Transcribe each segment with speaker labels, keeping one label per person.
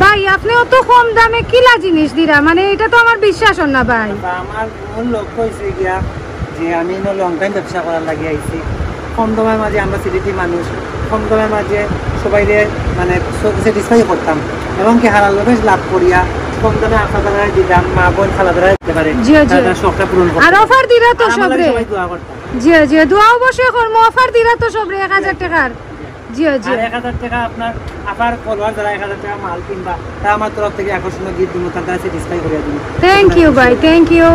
Speaker 1: ভাই আপনি অত কম দামে কিলা জিনিস দিরা, মানে এটা তো আমার বিশ্বাস হন না ভাই।
Speaker 2: আমার মূল লক্ষ্য হয়েছে গিয়া যে আমি লং টাইম ব্যবসা করার লাগে আইছি। কম দামের মাঝে আমরা সিলেটি মানুষ, কম দামের মাঝে সবাই মানে স্যাটিসফাই করতাম এবং কি হারাল ভাবে লাভ করিয়া কম দামে আপনারা দিলাম, মা বোন খালাদারা দিতে পারে শখটা পূরণ করতে।
Speaker 1: আর অফার দিরা তো সবরে,
Speaker 2: সবাই দোয়া করতাম।
Speaker 1: জি জি দোয়া অবশ্যই করব। অফার দিরা তো সবরে 1000 টাকার। জি জি
Speaker 2: 1000 টাকা আপনার আবার ফলোয়ার যারা 1000 টাকা মাল কিনবা তা আমার তরফ থেকে আকর্ষণীয় গিফট দিব, তারা স্যাটিসফাই করে দিব।
Speaker 1: থ্যাংক ইউ ভাই, থ্যাংক ইউ।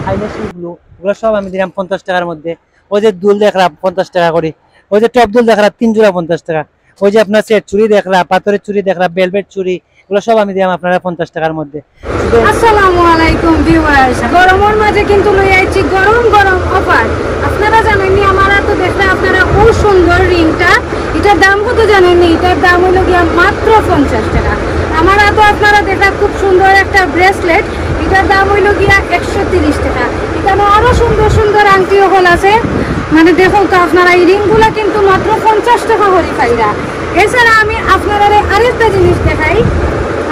Speaker 2: আইলেশগুলো ওগুলো সব আমি দিলাম 50 টাকার মধ্যে। ওই যে দুল দেখলাম 50 টাকা করে, ওই যে টপ দুল দেখলাম 3 জোড়া 50 টাকা, ওই যে আপনার সেট চুড়ি দেখলাম, পাথরের চুড়ি দেখলাম, বেলভেট চুড়ি, এগুলো সব আমি দিলাম আপনারা 50 টাকার মধ্যে।
Speaker 1: আসসালামু আলাইকুম ভিউয়ার্স, গরমের মাঝে কিন্তু লই আইছি গরম গরম অফার। আপনারা জানেননি আমারা তো দেখলে আপনারা খুব সুন্দর রিংটা, এটার দাম কত জানেননি? এটার দাম হলো গিয়া মাত্র 50 টাকা। আমারা তো আপনারা দেখা খুব সুন্দর একটা ব্রেসলেট, এটার দাম হইল গিয়া 130 টাকা। এখানে আরো সুন্দর সুন্দর আংটিও হল আছে, মানে দেখুন তো আপনারা এই রিংগুলা কিন্তু মাত্র 50 টাকা করে পাইরা। এছাড়া আমি আপনারা আরেকটা জিনিস দেখাই,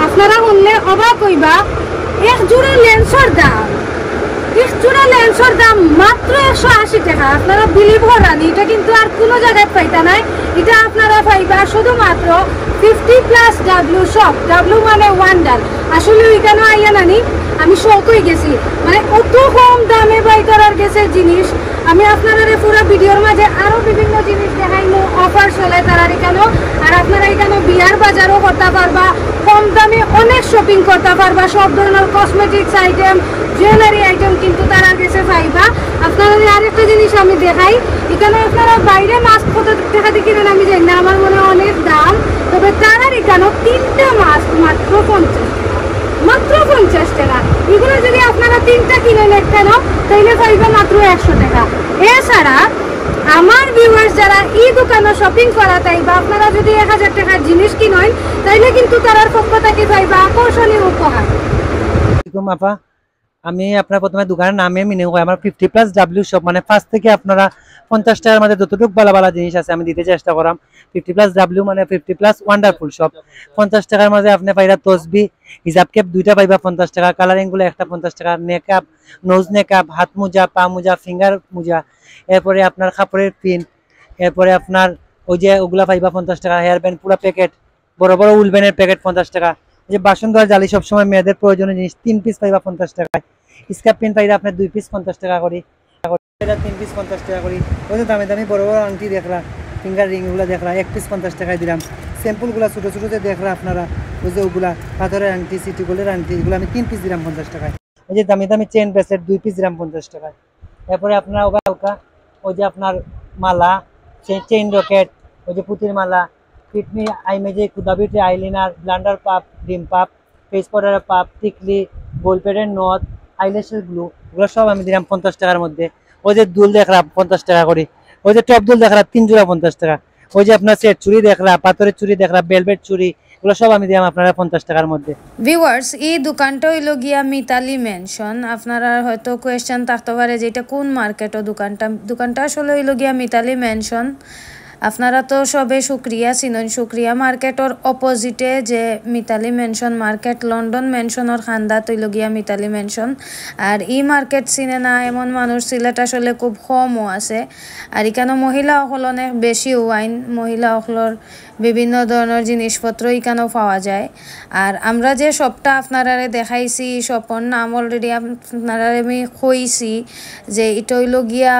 Speaker 1: আপনারা শুনলে অবাক হইবা, এক জোড়া লেন্সের দাম মাত্র 180 টাকা। আপনারা বিলিভ করেন এটা কিন্তু আর কোনো জায়গায় পাইতা নাই, এটা আপনারা পাইবা শুধুমাত্র 50+ ডাব্লিউ শপ। ডাব্লিউ মানে ওয়ান্ডার। আসলে ওইখানে আইয়া নানি আমি শক হয়ে গেছি, মানে অত কম দামে বাই করার গেছে জিনিস। আমি আপনারা পুরো ভিডিওর মাঝে আরো বিভিন্ন জিনিস দেখাইমু, অফার চলে তারা এখানে। আর আপনারা এখানে বিয়ার বাজারও করতে পারবা, কম দামে অনেক শপিং করতে পারবা, সব ধরনের কসমেটিক্স আইটেম, জুয়েলারি আইটেম কিন্তু তারা কাছে পাইবা। আপনারা আরেকটা জিনিস আমি দেখাই, এখানে আপনারা বাইরে মাস্ক কত টাকা দিয়ে কিনেন আমি জানি না, আমার মনে অনেক দাম, তবে তারা এখানে 3টা মাস্ক মাত্র 50 মাত্র 50 টাকা। এগুলো যদি আপনারা 3টা কিনে নেন কেন তাইলে পাইবা মাত্র 100 টাকা। এছাড়া আমার ভিউয়ার্স যারা এই দোকানে শপিং করা তাইবা, আপনারা যদি 1000 টাকার জিনিস কিনেন তাইলে কিন্তু তারার পক্ষ থেকে পাইবা আকর্ষণীয় উপহার।
Speaker 2: আপা আমি আপনার প্রথমে দোকানের নামে মিনে আমার 50+ ডাব্লিউ শপ, মানে ফার্স্ট থেকে আপনারা 50 টাকার মধ্যে যতটুকু ভালো ভালো জিনিস আছে আমি দিতে চেষ্টা করাম। 50+ ডাব্লিউ মানে 50+ ওয়ান্ডারফুল শপ। 50 টাকার মধ্যে আপনি পাইরা তসবি, হিজাব ক্যাপ 2টা পাইবা 50 টাকা, কালারিং গুলো একটা 50 টাকা, মেকআপ, নোজ মেকআপ, হাত মোজা, পা মোজা, ফিঙ্গার মোজা, এরপরে আপনার কাপড়ের পিন, এরপরে আপনার ওই যে ওগুলা পাইবা 50 টাকা, হেয়ার ব্যান্ড পুরো প্যাকেট, বড় বড় উলবেনের প্যাকেট 50 টাকা, যে বাসন ধোয়ার জালি সবসময় মেয়েদের প্রয়োজনীয় জিনিস 3 পিস পাইবা 50 টাকায়, স্কার্ফ পিন পাইরা আপনার 2 পিস 50 টাকা করি, 3 পিস 50 টাকা করি। ওই যে দামি দামি বড় বড় আংটি দেখলা, ফিঙ্গার রিং গুলা দেখলা 1 পিস 50 টাকায় দিলাম। স্যাম্পল গুলা ছোট ছোট যে দেখলা আপনারা, ওই যে ওগুলা পাথরের আংটি, সিটি গোল্ডের আংটি, এগুলো আমি 3 পিস দিলাম 50 টাকায়। ওই যে দামি দামি চেন ব্রেসলেট 2 পিস দিলাম 50 টাকায়। এরপরে আপনার হালকা ওই যে আপনার মালা, চেইন রকেট, ওই যে পুতির মালা, ফিটমি আই মেজে, কুদাবিটি আইলাইনার, ব্লান্ডার পাপ, ড্রিম পাপ, ফেস পাউডারের পাপ, টিকলি, গোলপেডের নথ, আইল্যাশের গ্লু, এগুলো সব আমি দিলাম 50 টাকার মধ্যে। ওই যে দুল দেখলাম 50 টাকা করে, ওই যে টপ দুল দেখলাম 3 জোড়া 50 টাকা, ওই যে আপনার সেট চুড়ি দেখলাম, পাথরের চুড়ি দেখলাম, বেলভেট চুড়ি, এগুলো সব আমি দিলাম আপনারা 50 টাকার মধ্যে।
Speaker 3: ভিউয়ার্স, এই দোকানটা হইল গিয়া মিতালি মেনশন। আপনারা হয়তো কোয়েশ্চেন থাকতে পারে যে এটা কোন মার্কেট ও দোকানটা আসলে হইল গিয়া মিতালি মেনশন। আপনারা তো সবে শুক্রিয়া চিনন, শুক্রিয়া মার্কেটর অপোজিটে যে মিতালি মেনশন মার্কেট, লন্ডন মেনশনের খান্দাত হইল গিয়া মিতালি মেনশন। আর এই মার্কেট চিনে না এমন মানুষ সিলেট আসলে খুব কমও আছে। আর এখানে মহিলাসকল অনেক বেশি ওয়াইন, মহিলাসকলের বিভিন্ন ধরনের জিনিসপত্র এখানেও পাওয়া যায়। আর আমরা যে শপটা আপনারা দেখাইছি, শপর নাম অলরেডি আপনারা আমি কইছি যে এটা হইল গিয়া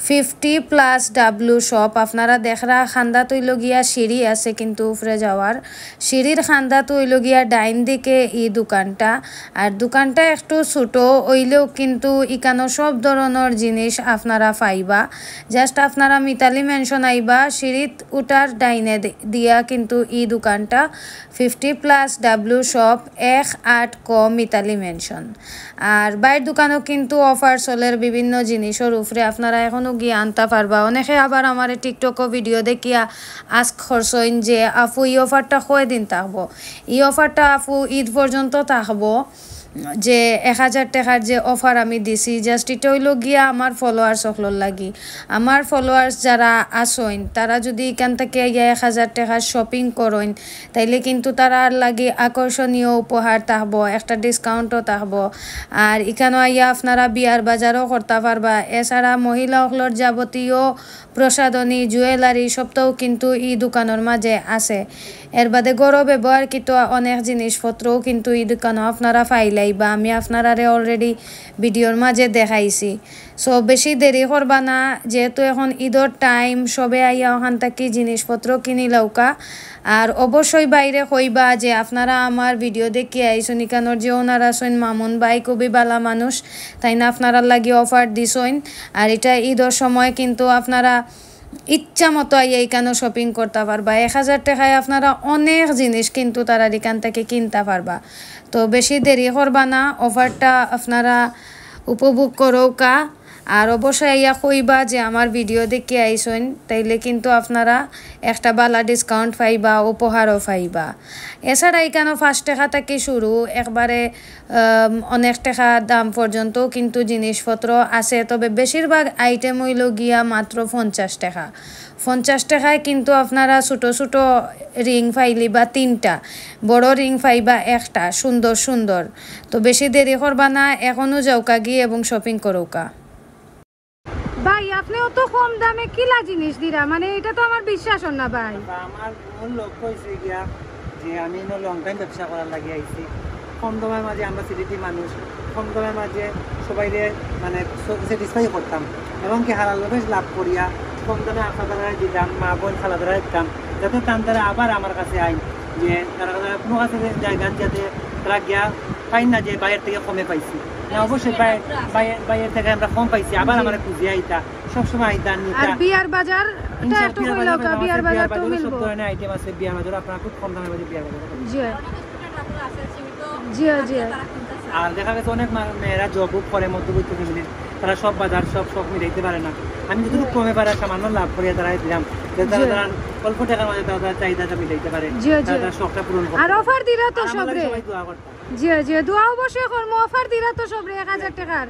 Speaker 3: 50+ ডাব্লিউ শপ। আপনারা দেখরা খান্দা তৈল গিয়া সিঁড়ি আছে কিন্তু উপরে যাওয়ার, সিঁড়ির খান্দা তৈল গিয়া ডাইন দিকে এই দোকানটা। আর দোকানটা একটু ছোট হইলেও কিন্তু এখানে সব ধরনের জিনিস আপনারা পাইবা। জাস্ট আপনারা মিতালি মেনশন আইবা, সিঁড়িত উঠার ডাইনে দিয়া কিন্তু এই দোকানটা 50+ ডাব্লিউ শপ 1-8 ক মিতালি মেনশন। আর বাইরের দোকানও কিন্তু অফার চলের বিভিন্ন জিনিসের উপরে, আপনারা এখনও গিয়ে আনতে পারবা। অনেকে আবার আমার টিকটকও ভিডিও দেখিয়া আস্ক করছেন যে আপু এই অফারটা কয়দিন থাকবো। এই অফারটা আপু ঈদ পর্যন্ত থাকবো। যে 1000 টাকার যে অফার আমি দিছি জাস্ট এটা হইল গিয়া আমার ফলোয়ার্স সকলের লাগি। আমার ফলোয়ার্স যারা আসইন তারা যদি এখান থেকে গিয়া 1000 টাকার শপিং করেন তাইলে কিন্তু তারার লাগি আকর্ষণীয় উপহার থাকবো, একটা ডিসকাউন্টও থাকবো। আর এখানে আইয়া আপনারা বিয়ার বাজারও করতে পারবা। এছাড়া মহিলা সকলের যাবতীয় প্রসাধনী জুয়েলারি সবটাও কিন্তু এই দোকানের মাঝে আছে। এর বাদে গরো ব্যবহার কিন্তু অনেক জিনিসপত্রও কিন্তু এই দোকানও আপনারা পাইলাই বা আমি আপনারারে অলরেডি ভিডিওর মাঝে দেখাইছি। সো বেশি দেরি করবা না, যেহেতু এখন ঈদের টাইম, সবে আইয়া ওখান থেকে জিনিসপত্র কিনি লৌকা। আর অবশ্যই বাইরে কইবা যে আপনারা আমার ভিডিও দেখি আইসুন, ইকানোর যে ওনার আসইন মামুন ভাই খুবই ভালো মানুষ, তাই না আপনারা লাগি অফার দিছইন। আর এটা ঈদের সময় কিন্তু আপনারা ইচ্ছা মতো আইয়া এখানেও শপিং করতে পারবা। 1000 টাকায় আপনারা অনেক জিনিস কিন্তু তারা এখান থেকে কিনতে পারবা। তো বেশি দেরি করবা না, অফারটা আপনারা উপভোগ করোকা। আর অবশ্যই ইয়া কইবা যে আমার ভিডিও দেখে আইসইন, তাইলে কিন্তু আপনারা একটা বালা ডিসকাউন্ট পাইবা, উপহারও পাইবা। এছাড়া এখানে 5 টাকা থেকে শুরু একবারে অনেক টাকা দাম পর্যন্ত কিন্তু জিনিসপত্র আছে। তবে বেশিরভাগ আইটেম হইল গিয়া মাত্র 50 টাকা। 50 টাকায় কিন্তু আপনারা ছোটো ছোটো রিং পাইলি বা 3টা, বড় রিং পাইবা একটা সুন্দর সুন্দর। তো বেশি দেরি করবা না, এখনও যাওকা গিয়ে এবং শপিং করোকা।
Speaker 1: ভাই আপনি অত কম দামে কিলা জিনিস দিরা, মানে এটা তো আমার বিশ্বাস না ভাই।
Speaker 2: আমার মূল লক্ষ্য হয়েছে গিয়া যে আমি লং টাইম ব্যবসা করার লাগে আইছি। কম দামের মাঝে আমরা সিটিটি মানুষ, কম দামের মাঝে সবাই মানে স্যাটিসফাই করতাম এবং কি হালালভাবে লাভ করিয়া কম দামে আপনারা দিতাম, মা বোন খালাদারা দিতাম, যাতে তারা আবার আমার কাছে আইন, যে তারা কোনো কাছে জায়গা যাতে তারা গিয়া পাই না যে বাইরের থেকে কমে পাইছি না। অবশ্যই বাইরের থেকে আমরা কম পাইছি, আবার আমার খুঁজে আইতা, সবসময় আইতা নিতা।
Speaker 1: আর বিয়ার বাজার একটু কইলো কা, বিয়ার বাজার তো মিলবো।
Speaker 2: সব ধরনের আইটেম আছে বিয়ার বাজার, আপনারা খুব কম দামে বিয়ার বাজার।
Speaker 1: জি জি জি।
Speaker 2: আর দেখা গেছে অনেক মেয়েরা জব করে মধ্যবিত্ত ফ্যামিলির, তারা সব বাজার সব মিলাইতে পারে না। আমি যতটুকু কমে পারে সামান্য লাভ করিয়া তারা দিলাম, তারা অল্প টাকার মাঝে তারা চাহিদাটা মিলাইতে পারে, তারা শখটা পূরণ করে।
Speaker 1: আর অফার দিরা তো সবরে।
Speaker 2: দোয়া করতাম।
Speaker 1: জি জি, দোয়া অবশ্যই করবো। অফার দিরা তো সবরে 1000 টাকার।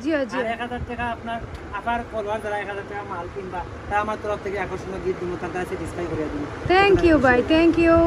Speaker 1: জি জি।
Speaker 2: 1000 টাকা আপনার আবার ফলোয়ার যারা 1000 টাকা মাল কিনবা, তারা আমার তরফ থেকে আকর্ষণীয় গিফট দিব, তারা স্যাটিসফাই করে দিব।
Speaker 1: থ্যাংক ইউ ভাই, থ্যাংক ইউ।